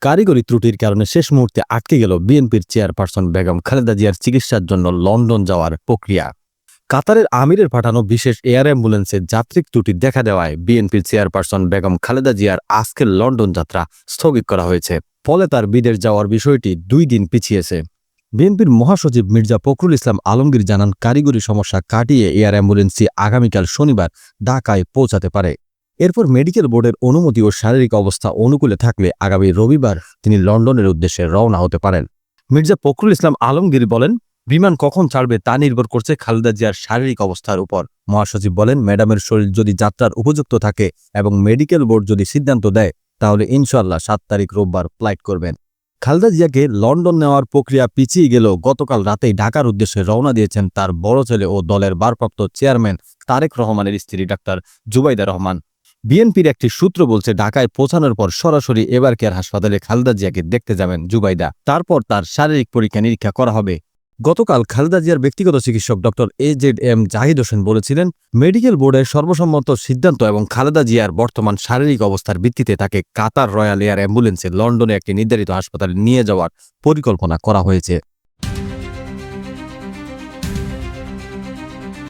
কারিগরি ত্রুটির কারণে শেষ মুহূর্তে আটকে গেল বিএনপির চেয়ারপারসন বেগম খালেদা জিয়ার চিকিৎসার জন্য লন্ডন যাওয়ার প্রক্রিয়া। কাতারের আমিরের পাঠানো বিশেষ এয়ার অ্যাম্বুলেন্সে যাত্রিক ত্রুটি দেখা দেওয়ায় বিএনপির চেয়ারপারসন বেগম খালেদা জিয়ার আজকের লন্ডন যাত্রা স্থগিত করা হয়েছে। ফলে তার বিদেশ যাওয়ার বিষয়টি 2 দিন পিছিয়েছে। বিএনপির মহাসচিব মির্জা ফখরুল ইসলাম আলমগীর জানান, কারিগরি সমস্যা কাটিয়ে এয়ার অ্যাম্বুলেন্সটি আগামীকাল শনিবার ঢাকায় পৌঁছাতে পারে। এরপর মেডিকেল বোর্ডের অনুমতি ও শারীরিক অবস্থা অনুকূলে থাকলে আগামী রবিবার তিনি লন্ডনের উদ্দেশ্যে রওনা হতে পারেন। মির্জা ফখরুল ইসলাম আলমগীর বলেন, বিমান কখন ছাড়বে তা নির্ভর করছে খালেদা জিয়ার শারীরিক অবস্থার উপর। মহাসচিব বলেন, ম্যাডামের শরীর যদি যাত্রার উপযুক্ত থাকে এবং মেডিকেল বোর্ড যদি সিদ্ধান্ত দেয় তাহলে ইনশাআল্লাহ 7 তারিখ রোববার ফ্লাইট করবেন। খালেদা জিয়াকে লন্ডন নেওয়ার প্রক্রিয়া পিছিয়ে গেলেও গতকাল রাতেই ঢাকার উদ্দেশ্যে রওনা দিয়েছেন তার বড় ছেলে ও দলের ভারপ্রাপ্ত চেয়ারম্যান তারেক রহমানের স্ত্রী ডাক্তার জুবাইদা রহমান। বিএনপির একটি সূত্র বলছে, ঢাকায় পৌঁছানোর পর সরাসরি এভার কেয়ার হাসপাতালে খালেদা জিয়াকে দেখতে যাবেন জুবাইদা। তারপর তার শারীরিক পরীক্ষা নিরীক্ষা করা হবে। গতকাল খালেদা জিয়ার ব্যক্তিগত চিকিৎসক ডক্টর AZM জাহিদ হোসেন বলেছিলেন, মেডিকেল বোর্ডের সর্বসম্মত সিদ্ধান্ত এবং খালেদা জিয়ার বর্তমান শারীরিক অবস্থার ভিত্তিতে তাকে কাতার রয়্যাল এয়ার অ্যাম্বুলেন্সে লন্ডনে একটি নির্ধারিত হাসপাতালে নিয়ে যাওয়ার পরিকল্পনা করা হয়েছে।